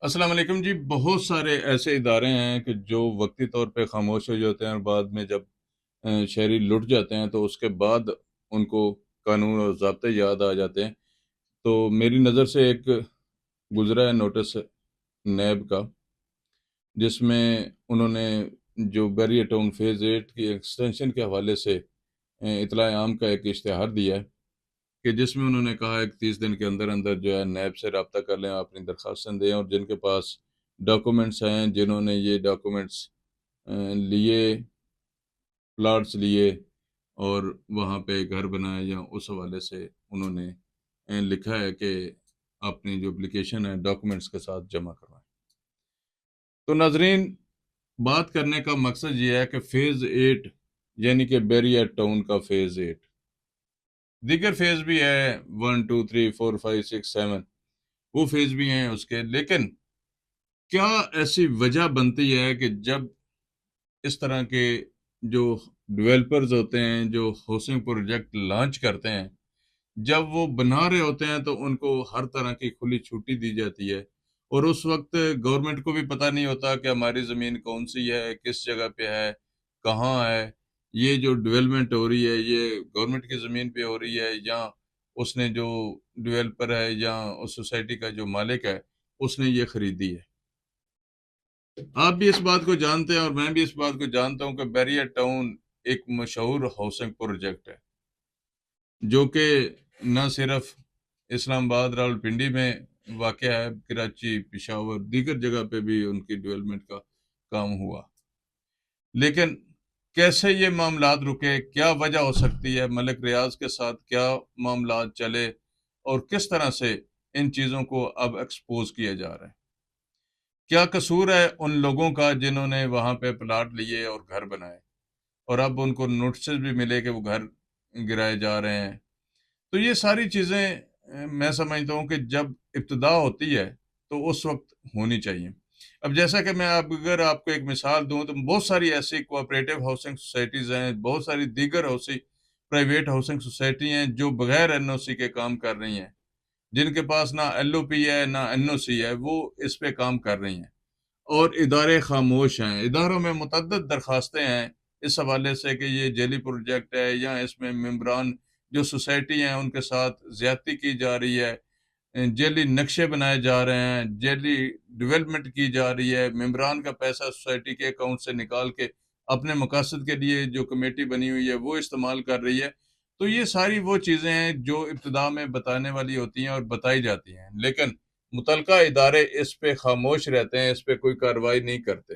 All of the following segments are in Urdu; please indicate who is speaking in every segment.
Speaker 1: السلام علیکم جی، بہت سارے ایسے ادارے ہیں کہ جو وقتی طور پہ خاموش ہو جاتے ہیں اور بعد میں جب شہری لٹ جاتے ہیں تو اس کے بعد ان کو قانون اور ضابطے یاد آ جاتے ہیں۔ تو میری نظر سے ایک گزرا ہے نوٹس نیب کا، جس میں انہوں نے جو بیریئر ٹاؤن فیز 8 کی ایکسٹینشن کے حوالے سے اطلاع عام کا ایک اشتہار دیا ہے، کہ جس میں انہوں نے کہا ہے کہ 30 دن کے اندر اندر جو ہے نیب سے رابطہ کر لیں، اپنی درخواستیں دیں، اور جن کے پاس ڈاکومنٹس ہیں، جنہوں نے یہ ڈاکومنٹس لیے، پلاٹس لیے اور وہاں پہ گھر بنایا، یا اس حوالے سے انہوں نے لکھا ہے کہ اپنی جو اپلیکیشن ہے ڈاکومنٹس کے ساتھ جمع کروائیں۔ تو ناظرین، بات کرنے کا مقصد یہ ہے کہ فیز 8 یعنی کہ بیریئر ٹاؤن کا فیز 8، دیگر فیز بھی ہے 1 2 3 4 5 6 7، وہ فیز بھی ہیں اس کے، لیکن کیا ایسی وجہ بنتی ہے کہ جب اس طرح کے جو ڈیولپرز ہوتے ہیں، جو ہاؤسنگ پروجیکٹ لانچ کرتے ہیں، جب وہ بنا رہے ہوتے ہیں تو ان کو ہر طرح کی کھلی چھٹی دی جاتی ہے، اور اس وقت گورنمنٹ کو بھی پتہ نہیں ہوتا کہ ہماری زمین کون سی ہے، کس جگہ پہ ہے، کہاں ہے، یہ جو ڈیولپمنٹ ہو رہی ہے یہ گورنمنٹ کی زمین پہ ہو رہی ہے، یا اس نے جو ڈیولپر ہے یا اس سوسائٹی کا جو مالک ہے اس نے یہ خریدی ہے۔ آپ بھی اس بات کو جانتے ہیں اور میں بھی اس بات کو جانتا ہوں کہ بیریئر ٹاؤن ایک مشہور ہاؤسنگ پروجیکٹ ہے، جو کہ نہ صرف اسلام آباد راولپنڈی میں واقع ہے، کراچی، پشاور، دیگر جگہ پہ بھی ان کی ڈیولپمنٹ کا کام ہوا، لیکن کیسے یہ معاملات رکے، کیا وجہ ہو سکتی ہے، ملک ریاض کے ساتھ کیا معاملات چلے، اور کس طرح سے ان چیزوں کو اب ایکسپوز کیا جا رہا ہے، کیا قصور ہے ان لوگوں کا جنہوں نے وہاں پہ پلاٹ لیے اور گھر بنائے، اور اب ان کو نوٹسز بھی ملے کہ وہ گھر گرائے جا رہے ہیں۔ تو یہ ساری چیزیں میں سمجھتا ہوں کہ جب ابتدا ہوتی ہے تو اس وقت ہونی چاہیے۔ اب جیسا کہ میں اگر آپ کو ایک مثال دوں تو بہت ساری ایسی کوآپریٹو ہاؤسنگ سوسائٹیز ہیں، بہت ساری دیگر پرائیویٹ ہاؤسنگ سوسائٹی ہیں جو بغیر این او سی کے کام کر رہی ہیں، جن کے پاس نہ ایل او پی ہے نہ این او سی ہے، وہ اس پہ کام کر رہی ہیں، اور ادارے خاموش ہیں۔ اداروں میں متعدد درخواستیں ہیں اس حوالے سے کہ یہ جعلی پروجیکٹ ہے، یا اس میں ممبران جو سوسائٹی ہیں ان کے ساتھ زیادتی کی جا رہی ہے، جعلی نقشے بنائے جا رہے ہیں، جعلی ڈیولپمنٹ کی جا رہی ہے، ممبران کا پیسہ سوسائٹی کے اکاؤنٹ سے نکال کے اپنے مقاصد کے لیے جو کمیٹی بنی ہوئی ہے وہ استعمال کر رہی ہے۔ تو یہ ساری وہ چیزیں ہیں جو ابتدا میں بتانے والی ہوتی ہیں اور بتائی جاتی ہیں، لیکن متعلقہ ادارے اس پہ خاموش رہتے ہیں، اس پہ کوئی کارروائی نہیں کرتے۔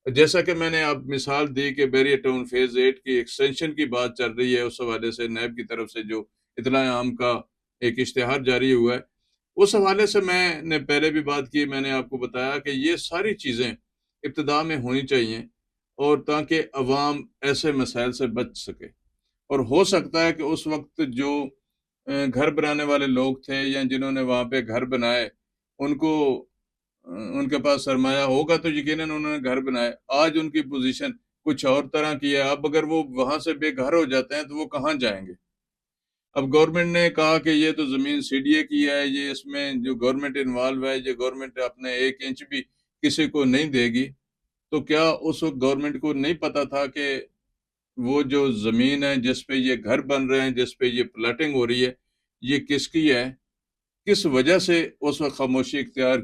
Speaker 1: جیسا کہ میں نے اب مثال دی کہ بیریئر ٹاؤن فیز 8 کی ایکسٹینشن کی بات چل رہی ہے، اس حوالے سے نیب کی طرف سے جو اطلاع عام کا ایک اشتہار جاری ہوا ہے، اس حوالے سے میں نے پہلے بھی بات کی، میں نے آپ کو بتایا کہ یہ ساری چیزیں ابتدا میں ہونی چاہیے، اور تاکہ عوام ایسے مسائل سے بچ سکے، اور ہو سکتا ہے کہ اس وقت جو گھر بنانے والے لوگ تھے یا جنہوں نے وہاں پہ گھر بنائے، ان کو ان کے پاس سرمایہ ہوگا تو یقیناً انہوں نے گھر بنائے، آج ان کی پوزیشن کچھ اور طرح کی ہے۔ اب اگر وہ وہاں سے بے گھر ہو جاتے ہیں تو وہ کہاں جائیں گے؟ اب گورنمنٹ نے کہا کہ یہ تو زمین سی ڈی اے کی ہے، یہ اس میں جو گورنمنٹ انوالو ہے، یہ گورنمنٹ اپنے 1 انچ بھی کسی کو نہیں دے گی۔ تو کیا اس وقت گورنمنٹ کو نہیں پتا تھا کہ وہ جو زمین ہے جس پہ یہ گھر بن رہے ہیں، جس پہ یہ پلاٹنگ ہو رہی ہے، یہ کس کی ہے؟ کس وجہ سے اس وقت خاموشی اختیار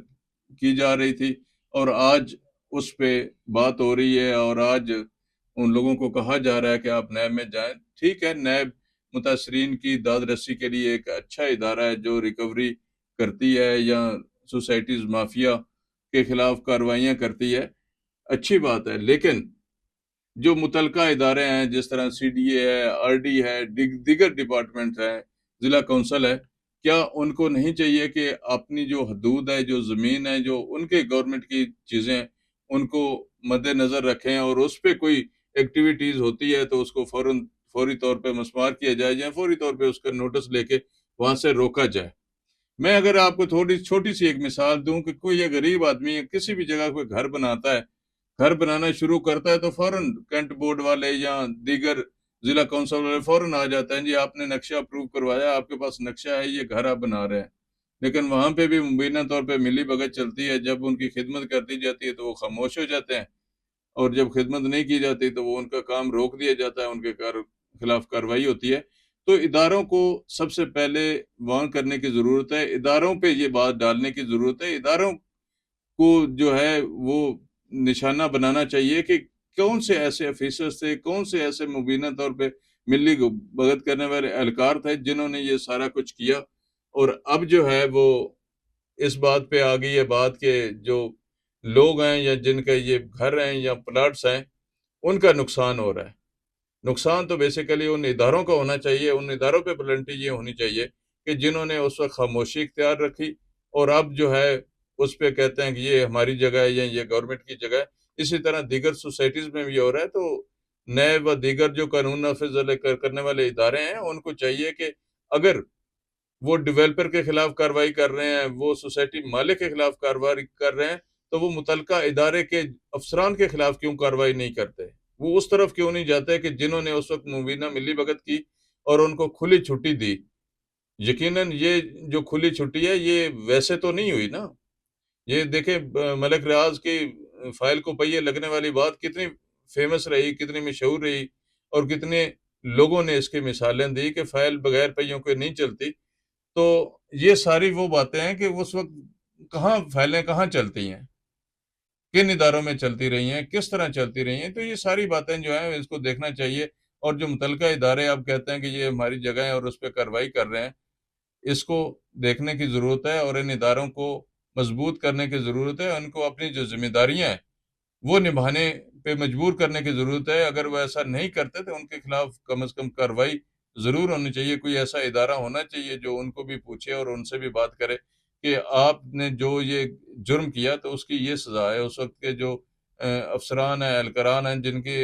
Speaker 1: کی جا رہی تھی، اور آج اس پہ بات ہو رہی ہے، اور آج ان لوگوں کو کہا جا رہا ہے کہ آپ نیب میں جائیں۔ ٹھیک ہے، نیب متاثرین کی داد رسی کے لیے ایک اچھا ادارہ ہے جو ریکوری کرتی ہے یا سوسائٹیز مافیا کے خلاف کارروائیاں کرتی ہے، اچھی بات ہے، لیکن جو متعلقہ ادارے ہیں جس طرح سی ڈی اے ہے، آر ڈی ہے، دیگر ڈپارٹمنٹ ہے، ضلع کونسل ہے، کیا ان کو نہیں چاہیے کہ اپنی جو حدود ہے، جو زمین ہے، جو ان کے گورنمنٹ کی چیزیں ان کو مد نظر رکھیں، اور اس پہ کوئی ایکٹیویٹیز ہوتی ہے تو اس کو فوری طور پہ مسمار کیا جائے، یا فوری طور پہ اس کا نوٹس لے کے وہاں سے روکا جائے۔ میں اگر آپ کو تھوڑی چھوٹی سی ایک مثال دوں کہ کوئی غریب آدمی کسی بھی جگہ کوئی گھر بناتا ہے، گھر بنانا شروع کرتا ہے تو فوراً کینٹ بورڈ والے یا دیگر ضلع کونسل والے فوراً آ جاتے ہیں، جی آپ نے نقشہ اپروو کروایا، آپ کے پاس نقشہ ہے، یہ گھر آپ بنا رہے ہیں، لیکن وہاں پہ بھی مبینہ طور پہ ملی بھگت چلتی ہے. جب ان کی خدمت کر دی جاتی ہے تو وہ خاموش ہو جاتے ہیں، اور جب خدمت نہیں کی جاتی تو وہ ان کا کام روک دیا جاتا ہے، ان کے خلاف کارروائی ہوتی ہے. تو اداروں کو سب سے پہلے وارن کرنے کی ضرورت ہے، اداروں پہ یہ بات ڈالنے کی ضرورت ہے، اداروں کو جو ہے وہ نشانہ بنانا چاہیے کہ کون سے ایسے آفیسرز تھے، کون سے ایسے مبینہ طور پہ ملی بھگت کرنے والے اہلکار تھے جنہوں نے یہ سارا کچھ کیا. اور اب جو ہے وہ اس بات پہ آ گئی ہے بات کہ جو لوگ ہیں یا جن کے یہ گھر ہیں یا پلاٹس ہیں ان کا نقصان ہو رہا ہے. نقصان تو بیسیکلی ان اداروں کا ہونا چاہیے، ان اداروں پہ پلنٹی یہ ہونی چاہیے کہ جنہوں نے اس وقت خاموشی اختیار رکھی، اور اب جو ہے اس پہ کہتے ہیں کہ یہ ہماری جگہ ہے یا یہ گورنمنٹ کی جگہ ہے. اسی طرح دیگر سوسائٹیز میں بھی ہو رہا ہے. تو نیب و دیگر جو قانون نافذ کرنے والے ادارے ہیں ان کو چاہیے کہ اگر وہ ڈیولپر کے خلاف کارروائی کر رہے ہیں، وہ سوسائٹی مالک کے خلاف کارروائی کر رہے ہیں، تو وہ متعلقہ ادارے کے افسران کے خلاف کیوں کارروائی نہیں کرتے؟ وہ اس طرف کیوں نہیں جاتے کہ جنہوں نے اس وقت مبینہ ملی بھگت کی اور ان کو کھلی چھٹی دی؟ یقیناً یہ جو کھلی چھٹی ہے یہ ویسے تو نہیں ہوئی نا. یہ دیکھیں ملک ریاض کی فائل کو پہیے لگنے والی بات کتنی فیمس رہی، کتنی مشہور رہی، اور کتنے لوگوں نے اس کی مثالیں دی کہ فائل بغیر پہیوں کے نہیں چلتی. تو یہ ساری وہ باتیں ہیں کہ اس وقت کہاں فائلیں کہاں چلتی ہیں، کن اداروں میں چلتی رہی ہیں، کس طرح چلتی رہی ہیں. تو یہ ساری باتیں جو ہیں اس کو دیکھنا چاہیے، اور جو متعلقہ ادارے اب کہتے ہیں کہ یہ ہماری جگہ ہے اور اس پہ کارروائی کر رہے ہیں، اس کو دیکھنے کی ضرورت ہے اور ان اداروں کو مضبوط کرنے کی ضرورت ہے. ان کو اپنی جو ذمہ داریاں ہیں وہ نبھانے پہ مجبور کرنے کی ضرورت ہے. اگر وہ ایسا نہیں کرتے تو ان کے خلاف کم از کم کارروائی ضرور ہونی چاہیے. کوئی ایسا ادارہ ہونا چاہیے جو ان کو بھی پوچھے اور ان سے بھی بات کرے کہ آپ نے جو یہ جرم کیا تو اس کی یہ سزا ہے. اس وقت کے جو افسران ہیں، اہلکاران ہیں جن کے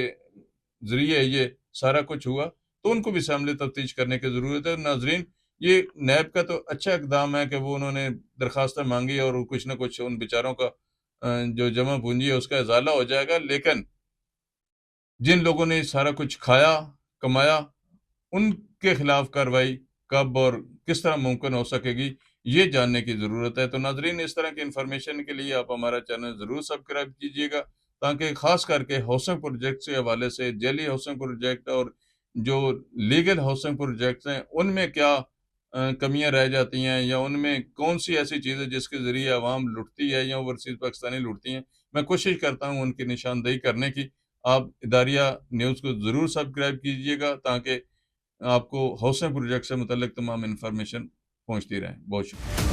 Speaker 1: ذریعے یہ سارا کچھ ہوا، تو ان کو بھی شامل تفتیش کرنے کی ضرورت ہے. ناظرین، یہ نیب کا تو اچھا اقدام ہے کہ وہ انہوں نے درخواستیں مانگی اور کچھ نہ کچھ ان بیچاروں کا جو جمع پونجی ہے اس کا ازالہ ہو جائے گا. لیکن جن لوگوں نے سارا کچھ کھایا کمایا ان کے خلاف کارروائی کب اور کس طرح ممکن ہو سکے گی، یہ جاننے کی ضرورت ہے. تو ناظرین، اس طرح کی انفارمیشن کے لیے آپ ہمارا چینل ضرور سبسکرائب کیجیے گا، تاکہ خاص کر کے ہاؤسنگ پروجیکٹ سے حوالے سے، جیلی ہاؤسنگ پروجیکٹ اور جو لیگل ہاؤسنگ پروجیکٹس ہیں ان میں کیا کمیاں رہ جاتی ہیں، یا ان میں کون سی ایسی چیز ہے جس کے ذریعے عوام لٹتی ہے یا اوورسیز پاکستانی لٹتی ہیں. میں کوشش کرتا ہوں ان کی نشاندہی کرنے کی. آپ اداریہ نیوز کو ضرور سبسکرائب کیجیے گا تاکہ آپ کو ہاؤسنگ پروجیکٹ سے متعلق تمام انفارمیشن پہنچتی رہے. بہت شکریہ.